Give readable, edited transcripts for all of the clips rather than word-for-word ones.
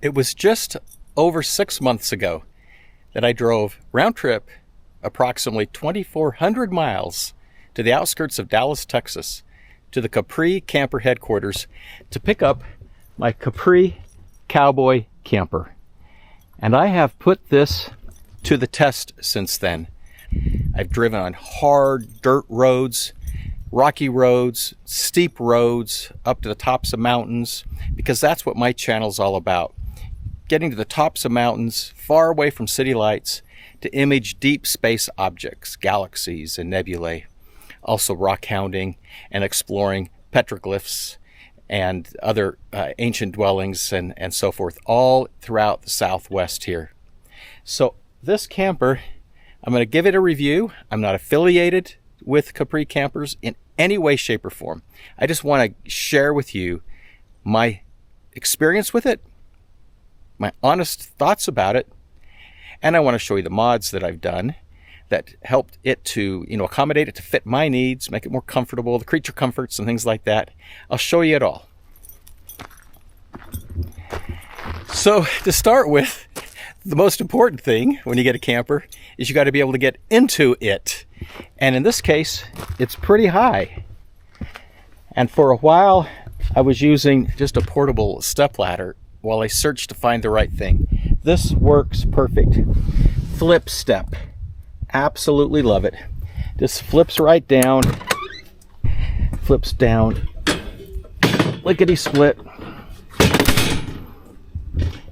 It was just over 6 months ago that I drove round trip approximately 2,400 miles to the outskirts of Dallas, Texas, to the Capri Camper headquarters to pick up my Capri Cowboy Camper. And I have put this to the test since then. I've driven on hard dirt roads, rocky roads, steep roads, up to the tops of mountains, because that's what my channel's all about. Getting to the tops of mountains, far away from city lights, to image deep space objects, galaxies and nebulae. Also rock hounding and exploring petroglyphs and other ancient dwellings and so forth, all throughout the Southwest here. So this camper, I'm going to give it a review. I'm not affiliated with Capri Campers in any way, shape, or form. I just want to share with you my experience with it, my honest thoughts about it, and I want to show you the mods that I've done that helped it to, accommodate it to fit my needs, make it more comfortable, the creature comforts and things like that. I'll show you it all. So to start with, the most important thing when you get a camper is you got to be able to get into it. And in this case, it's pretty high. And for a while, I was using just a portable stepladder while I searched to find the right thing. This works perfect. Flip step. Absolutely love it. Just flips right down. Flips down. Lickety split.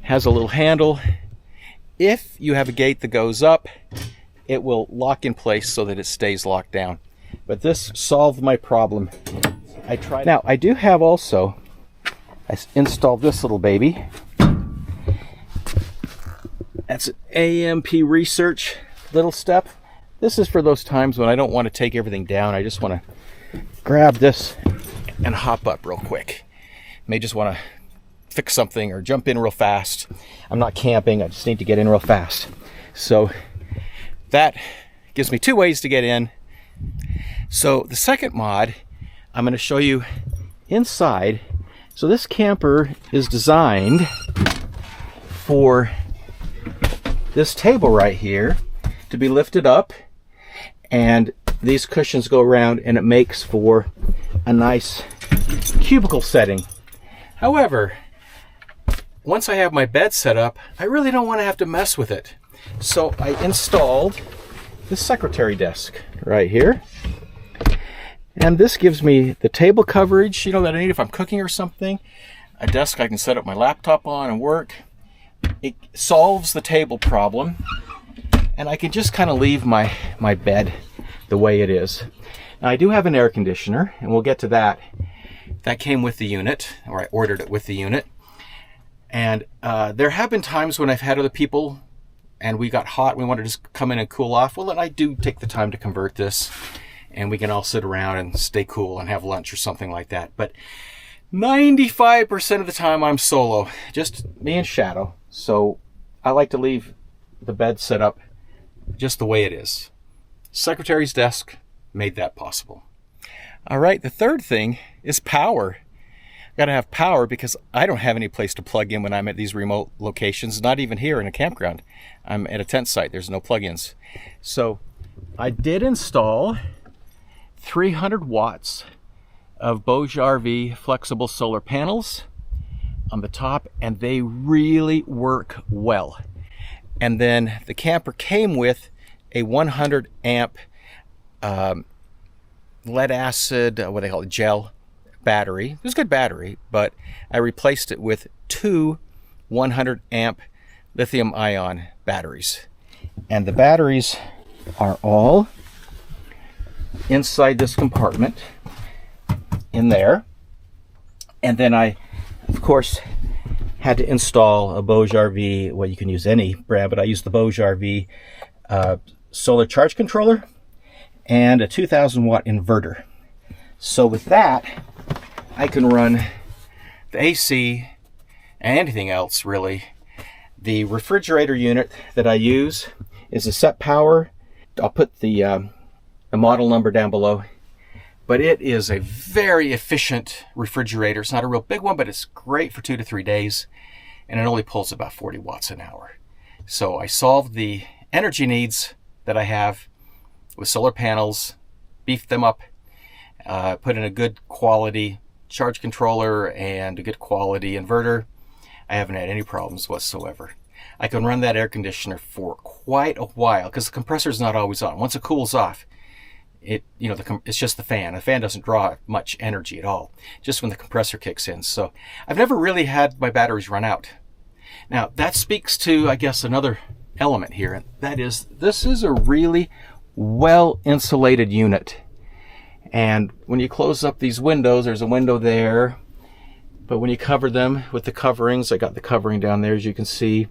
Has a little handle. If you have a gate that goes up, it will lock in place so that it stays locked down. But this solved my problem. I tried. Now, I do have also, I installed this little baby. That's an AMP Research little step. This is for those times when I don't want to take everything down. I just want to grab this and hop up real quick. May just want to fix something or jump in real fast. I'm not camping, I just need to get in real fast. So that gives me two ways to get in. So the second mod, I'm going to show you inside. So this camper is designed for this table right here to be lifted up, and these cushions go around and it makes for a nice cubicle setting. However, once I have my bed set up, I really don't want to have to mess with it. So I installed this secretary desk right here. And this gives me the table coverage, that I need if I'm cooking or something. A desk I can set up my laptop on and work. It solves the table problem. And I can just kind of leave my bed the way it is. Now I do have an air conditioner, and we'll get to that. That came with the unit, or I ordered it with the unit. And there have been times when I've had other people and we got hot, we wanted to just come in and cool off. Well, then I do take the time to convert this, and we can all sit around and stay cool and have lunch or something like that. But 95% of the time I'm solo, just me and Shadow. So I like to leave the bed set up just the way it is. Secretary's desk made that possible. All right, the third thing is power. Got to have power because I don't have any place to plug in when I'm at these remote locations, not even here in a campground. I'm at a tent site, there's no plug-ins. So I did install 300 watts of Boge RV flexible solar panels on the top, and they really work well. And then the camper came with a 100 amp lead acid, what they call it, gel battery. It was a good battery, but I replaced it with two 100 amp lithium ion batteries. And the batteries are all inside this compartment in there. And then I, of course, had to install a Boge RV. Well, you can use any brand, but I used the Boge RV solar charge controller and a 2000 watt inverter. So with that, I can run the AC and anything else really. The refrigerator unit that I use is a Set Power. I'll put the model number down below. But it is a very efficient refrigerator. It's not a real big one, but it's great for 2 to 3 days. and it only pulls about 40 watts an hour. So I solved the energy needs that I have with solar panels, beefed them up, put in a good quality charge controller and a good quality inverter. I haven't had any problems whatsoever. I can run that air conditioner for quite a while because the compressor is not always on. Once it cools off, it's just the fan. The fan doesn't draw much energy at all, just when the compressor kicks in. So I've never really had my batteries run out. Now that speaks to, I guess, another element here, and that is this is a really well insulated unit. And when you close up these windows, there's a window there, but when you cover them with the coverings, I got the covering down there, as you can see,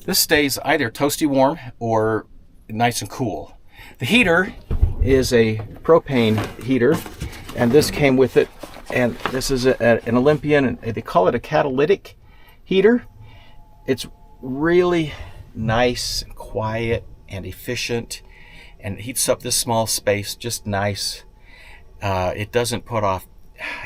this stays either toasty warm or nice and cool. The heater is a propane heater, and this came with it, and this is an Olympian, and they call it a catalytic heater. It's really nice and quiet and efficient, and it heats up this small space just nice. It doesn't put off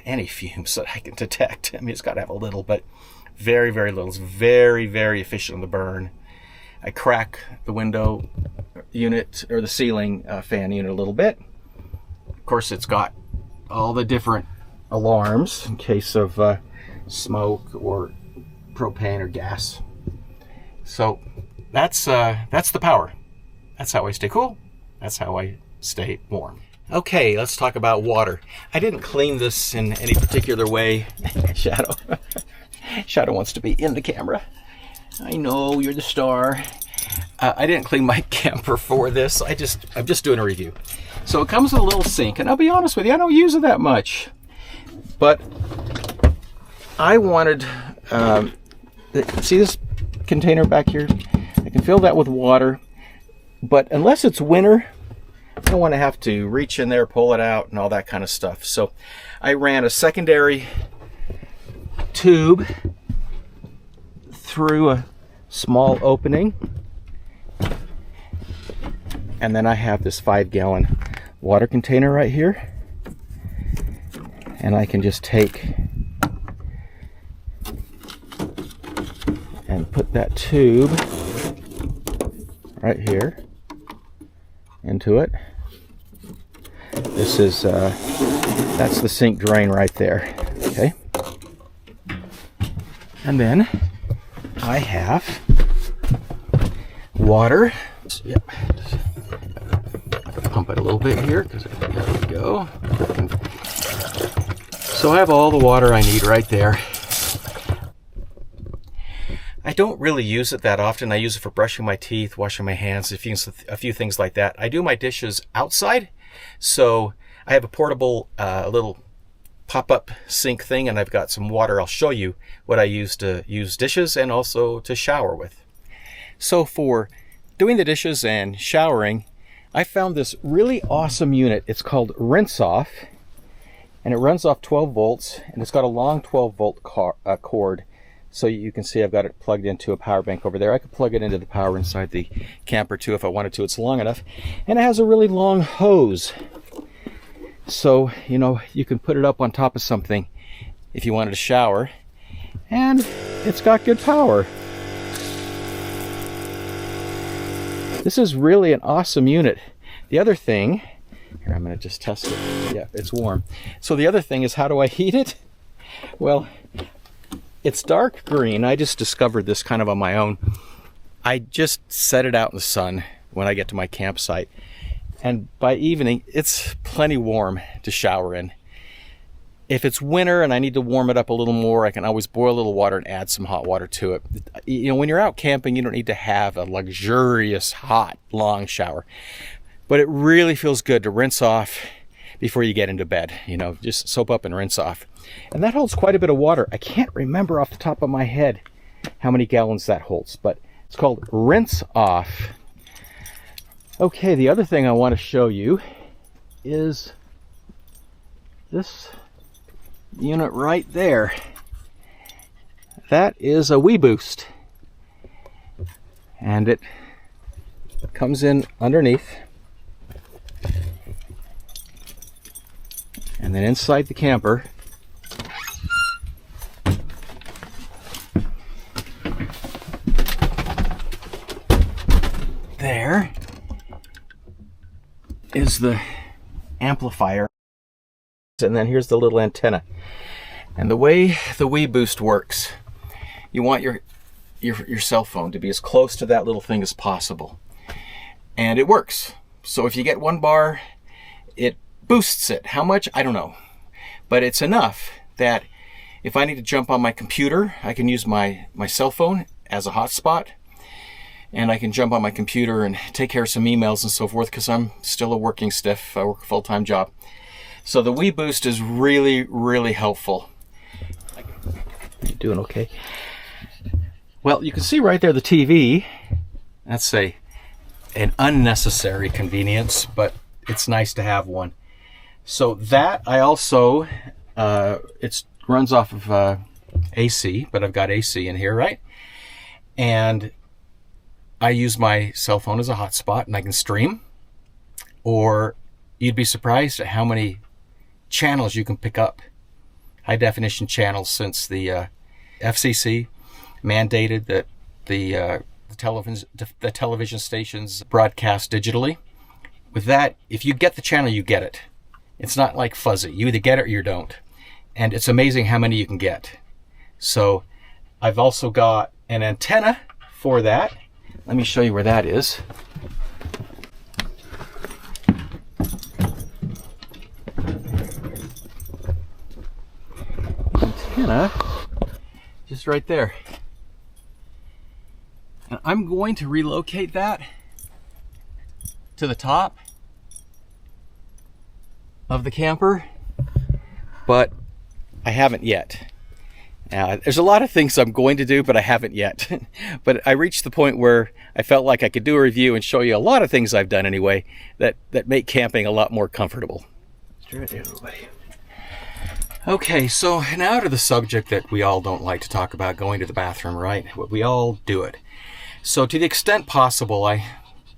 any fumes that I can detect. I mean, it's got to have a little, but very, very little. It's very, very efficient on the burn. I crack the window unit or the ceiling fan unit a little bit. Of course, it's got all the different alarms in case of smoke or propane or gas. So that's the power. That's how I stay cool. That's how I stay warm. Okay, let's talk about water. I didn't clean this in any particular way. Shadow. Shadow wants to be in the camera. I know, you're the star. I didn't clean my camper for this. I'm just doing a review. So it comes with a little sink, and I'll be honest with you, I don't use it that much. But I wanted, see this container back here? I can fill that with water, but unless it's winter, I don't want to have to reach in there, pull it out, and all that kind of stuff. So I ran a secondary tube through a small opening, and then I have this 5-gallon water container right here, and I can just take and put that tube right here into it. This is that's the sink drain right there. Okay, and then I have water. Yep, pump it a little bit here because there we go. So I have all the water I need right there. I don't really use it that often. I use it for brushing my teeth, washing my hands, a few things like that. I do my dishes outside, so I have a portable little pop-up sink thing, and I've got some water. I'll show you what I use to use dishes and also to shower with. So for doing the dishes and showering, I found this really awesome unit. It's called Rinse Off, and it runs off 12 volts, and it's got a long 12-volt cord. So you can see I've got it plugged into a power bank over there. I could plug it into the power inside the camper too if I wanted to. It's long enough. And it has a really long hose. So, you know, you can put it up on top of something if you wanted to shower. And it's got good power. This is really an awesome unit. The other thing, here I'm going to just test it. Yeah, it's warm. So the other thing is, how do I heat it? Well, it's dark green. I just discovered this kind of on my own. I just set it out in the sun when I get to my campsite. And by evening, it's plenty warm to shower in. If it's winter and I need to warm it up a little more, I can always boil a little water and add some hot water to it. You know, when you're out camping, you don't need to have a luxurious, hot, long shower. But it really feels good to rinse off before you get into bed. You know, just soap up and rinse off. And that holds quite a bit of water. I can't remember off the top of my head how many gallons that holds, but it's called Rinse Off. Okay, the other thing I want to show you is this unit right there. That is a WeBoost, and it comes in underneath, and then inside the camper there is the amplifier. And then here's the little antenna. And the way the Wii Boost works, you want your cell phone to be as close to that little thing as possible. And it works. So if you get 1 bar, it boosts it. How much? I don't know. But it's enough that if I need to jump on my computer, I can use my cell phone as a hotspot. And I can jump on my computer and take care of some emails and so forth, because I'm still a working stiff. I work a full-time job. So the Wii Boost is really, really helpful. You doing okay? Well, you can see right there the TV. That's an unnecessary convenience, but it's nice to have one. So that I also, it runs off of AC, but I've got AC in here, right? And I use my cell phone as a hotspot, and I can stream. Or you'd be surprised at how many channels you can pick up. High definition channels, since the FCC mandated that the television stations broadcast digitally. With that, if you get the channel, you get it. It's not like fuzzy. You either get it or you don't. And it's amazing how many you can get. So I've also got an antenna for that. Let me show you where that is. Antenna, just right there. And I'm going to relocate that to the top of the camper, but I haven't yet. There's a lot of things I'm going to do, but I haven't yet. But I reached the point where I felt like I could do a review and show you a lot of things I've done anyway that make camping a lot more comfortable. Okay, so now to the subject that we all don't like to talk about, going to the bathroom, right? We all do it. So to the extent possible, I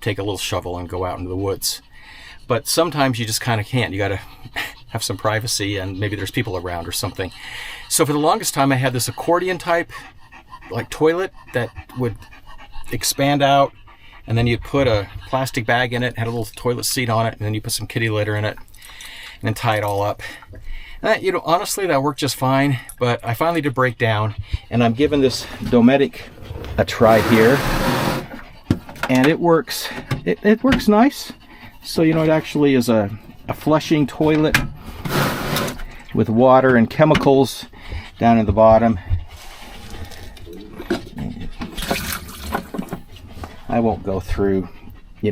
take a little shovel and go out into the woods. But sometimes you just kind of can't. You got to have some privacy, and maybe there's people around or something. So for the longest time, I had this accordion type, like toilet that would expand out, and then you'd put a plastic bag in it, had a little toilet seat on it, and then you put some kitty litter in it, and then tie it all up. And honestly, that worked just fine, but I finally did break down, and I'm giving this Dometic a try here, and it works. It works nice. So, it actually is a flushing toilet with water and chemicals down at the bottom. I won't go through,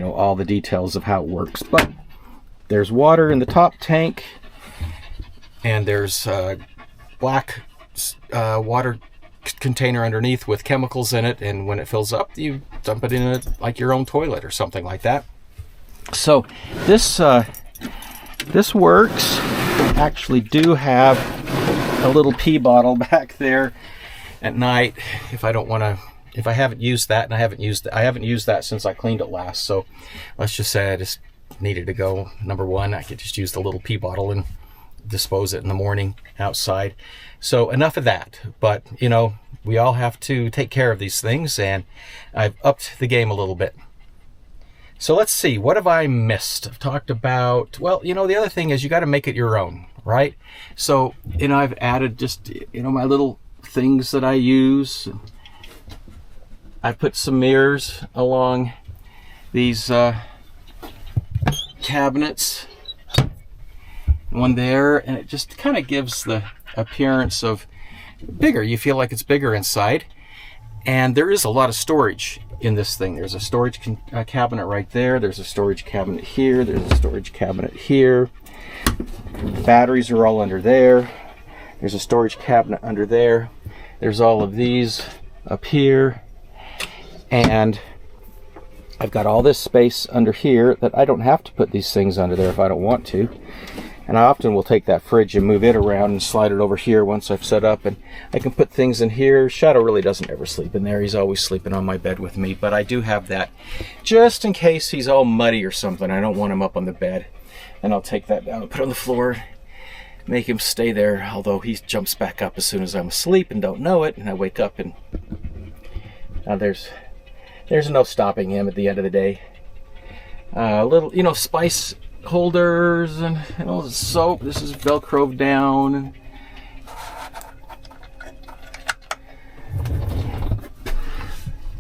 all the details of how it works, but there's water in the top tank, and there's a black water container underneath with chemicals in it, and when it fills up, you dump it in it like your own toilet or something like that. So this works. I actually do have a little pee bottle back there at night if I don't want to. If I haven't used that, and I haven't used that since I cleaned it last. So let's just say I just needed to go. Number one, I could just use the little pee bottle and dispose it in the morning outside. So enough of that. But we all have to take care of these things, and I've upped the game a little bit. So let's see, what have I missed? I've talked about, well, the other thing is you got to make it your own, right? So, I've added just, my little things that I use. I put some mirrors along these cabinets. One there, and it just kind of gives the appearance of bigger. You feel like it's bigger inside. And there is a lot of storage in this thing. There's a storage cabinet right there. There's a storage cabinet here. There's a storage cabinet here. Batteries are all under there. There's a storage cabinet under there. There's all of these up here. And I've got all this space under here that I don't have to put these things under there if I don't want to. And I often will take that fridge and move it around and slide it over here once I've set up, and I can put things in here. Shadow really doesn't ever sleep in there. He's always sleeping on my bed with me, but I do have that just in case he's all muddy or something. I don't want him up on the bed. And I'll take that down and put it on the floor, make him stay there, although he jumps back up as soon as I'm asleep and don't know it, and I wake up and now there's There's no stopping him at the end of the day. Little, you know, spice holders and all the soap. This is Velcroed down.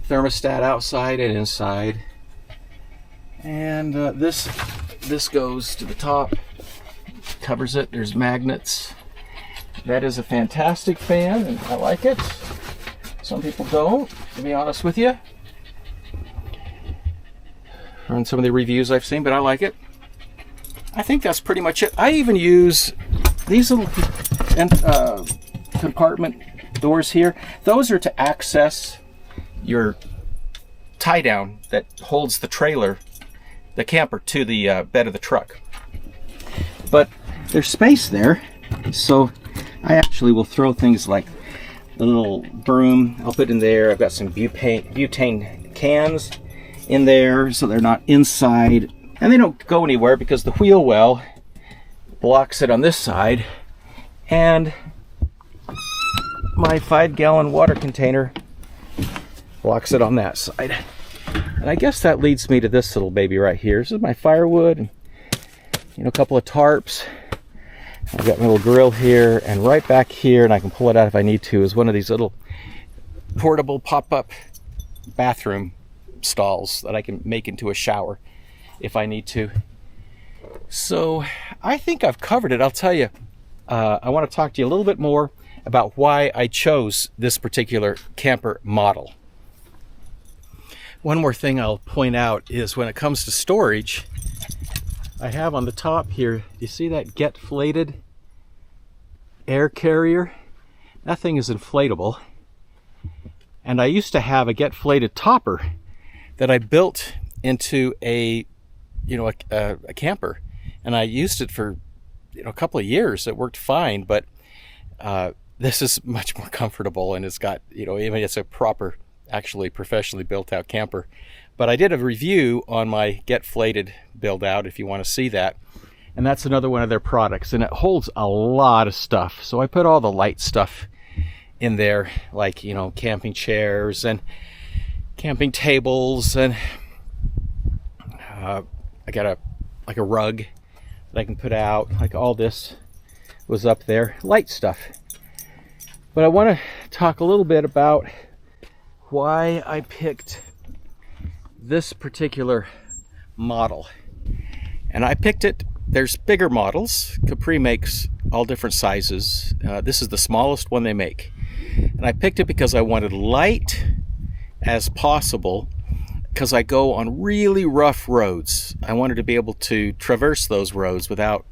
Thermostat outside and inside. And this goes to the top, covers it. There's magnets. That is a fantastic fan, and I like it. Some people don't, to be honest with you, on some of the reviews I've seen, but I like it. I think that's pretty much it. I even use these little compartment doors here. Those are to access your tie down that holds the trailer, the camper, to the bed of the truck. But there's space there, so I actually will throw things like the little broom. I'll put in there. I've got some butane cans in there so they're not inside, and they don't go anywhere because the wheel well blocks it on this side, and my 5-gallon water container blocks it on that side. And I guess that leads me to this little baby right here. This is my firewood, and, you know, a couple of tarps. I've got my little grill here, and right back here, and I can pull it out if I need to, is one of these little portable pop-up bathroom stalls that I can make into a shower if I need to. So I think I've covered it. I'll tell you, I want to talk to you a little bit more about why I chose this particular camper model. One more thing I'll point out is when it comes to storage, I have on the top here, you see that get-flated air carrier? That thing is inflatable. And I used to have a get-flated topper that I built into a camper. And I used it for, you know, a couple of years. It worked fine, but this is much more comfortable, and it's got, you know, even it's a proper, actually professionally built out camper. But I did a review on my Get Flated build out if you want to see that. And that's another one of their products, and it holds a lot of stuff. So I put all the light stuff in there, like, you know, camping chairs and camping tables, and I got a rug that I can put out. Like, all this was up there, light stuff. But I want to talk a little bit about why I picked this particular model. And I picked it, there's bigger models. Capri makes all different sizes. This is the smallest one they make. And I picked it because I wanted light as possible, because I go on really rough roads. I wanted to be able to traverse those roads without,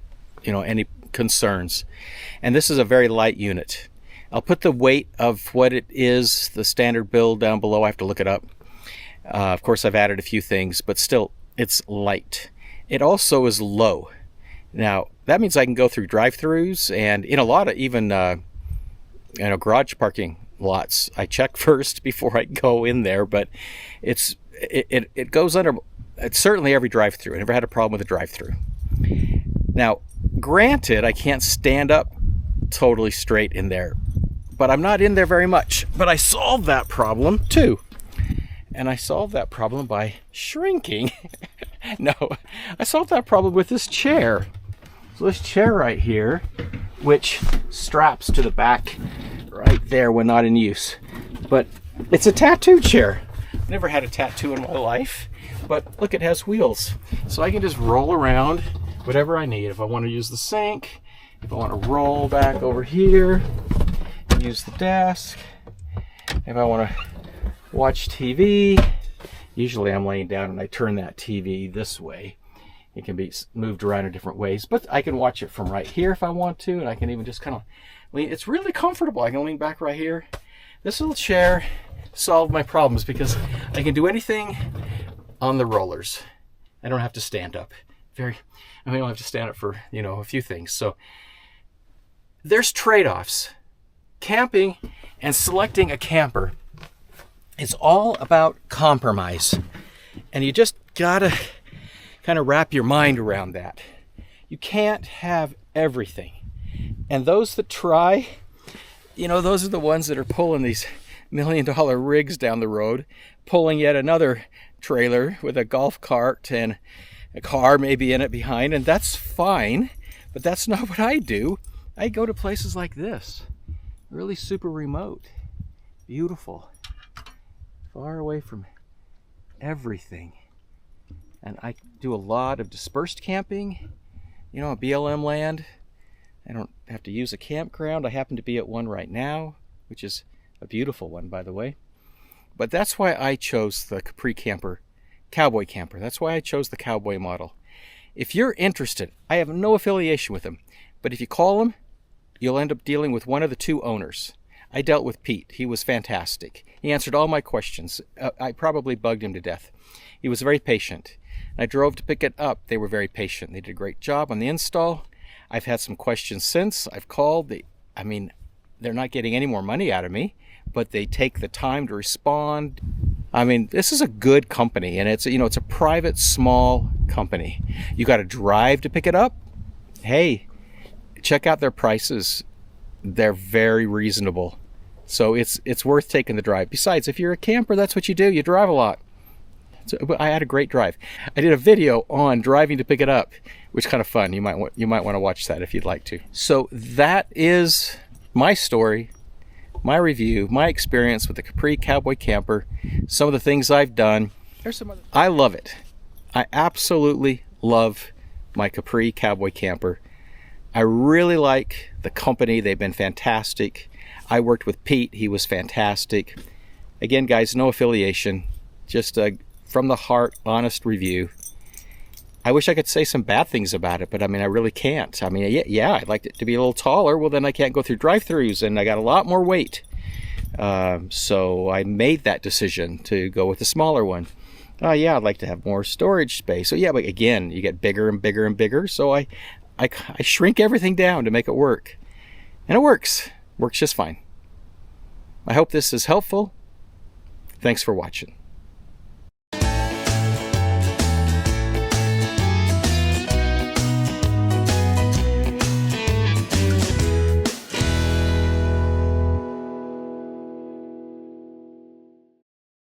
you know, any concerns. And this is a very light unit. I'll put the weight of what it is, the standard build, down below. I have to look it up. Of course, I've added a few things, but still, it's light. It also is low. Now, that means I can go through drive-thrus, and in a lot of even garage parking lots, I check first before I go in there. But it goes under. It's certainly every drive-thru. I never had a problem with a drive-thru. Now, granted, I can't stand up totally straight in there, but I'm not in there very much. But I solved that problem too. And I solved that problem by shrinking. No, I solved that problem with this chair. So this chair right here, which straps to the back right there when not in use. But it's a tattoo chair. I've never had a tattoo in my life, but look, it has wheels. So I can just roll around whatever I need. If I want to use the sink, if I want to roll back over here, use the desk, if I want to watch TV, usually I'm laying down and I turn that TV this way. It can be moved around in different ways, but I can watch it from right here if I want to, and I can even just kind of lean. It's really comfortable. I can lean back right here. This little chair solved my problems because I can do anything on the rollers. I don't have to stand up. I don't have to stand up for, you know, a few things. So there's trade-offs. Camping and selecting a camper, it's all about compromise. And you just gotta kind of wrap your mind around that. You can't have everything. And those that try, you know, those are the ones that are pulling these million-dollar rigs down the road, pulling yet another trailer with a golf cart and a car maybe in it behind, and that's fine, but that's not what I do. I go to places like this, really super remote, beautiful, far away from everything. And I do a lot of dispersed camping, you know, BLM land. I don't have to use a campground. I happen to be at one right now, which is a beautiful one, by the way. But that's why I chose the Capri Cowboy Camper. That's why I chose the Cowboy model. If you're interested, I have no affiliation with them, but if you call them, you'll end up dealing with one of the two owners. I dealt with Pete. He was fantastic. He answered all my questions. I probably bugged him to death. He was very patient. I drove to pick it up. They were very patient. They did a great job on the install. I've had some questions since. I've called. They're not getting any more money out of me, but they take the time to respond. I mean, this is a good company, and it's a private, small company. You got to drive to pick it up. Hey, check out their prices. They're very reasonable. So it's worth taking the drive. Besides, if you're a camper, that's what you do. You drive a lot. So I had a great drive. I did a video on driving to pick it up, which is kind of fun. You might want to watch that if you'd like to. So that is my story, my review, my experience with the Capri Cowboy Camper, some of the things I've done. There's some other. I love it. I absolutely love my Capri Cowboy Camper. I really like the company. They've been fantastic. I worked with Pete. He was fantastic. Again, guys, no affiliation. Just from the heart, honest review. I wish I could say some bad things about it, but I really can't. Yeah, I'd like it to be a little taller. Well, then I can't go through drive-thrus, and I got a lot more weight. So I made that decision to go with the smaller one. Yeah, I'd like to have more storage space. So yeah, but again, you get bigger and bigger and bigger. So I shrink everything down to make it work. And it works. Works just fine. I hope this is helpful. Thanks for watching.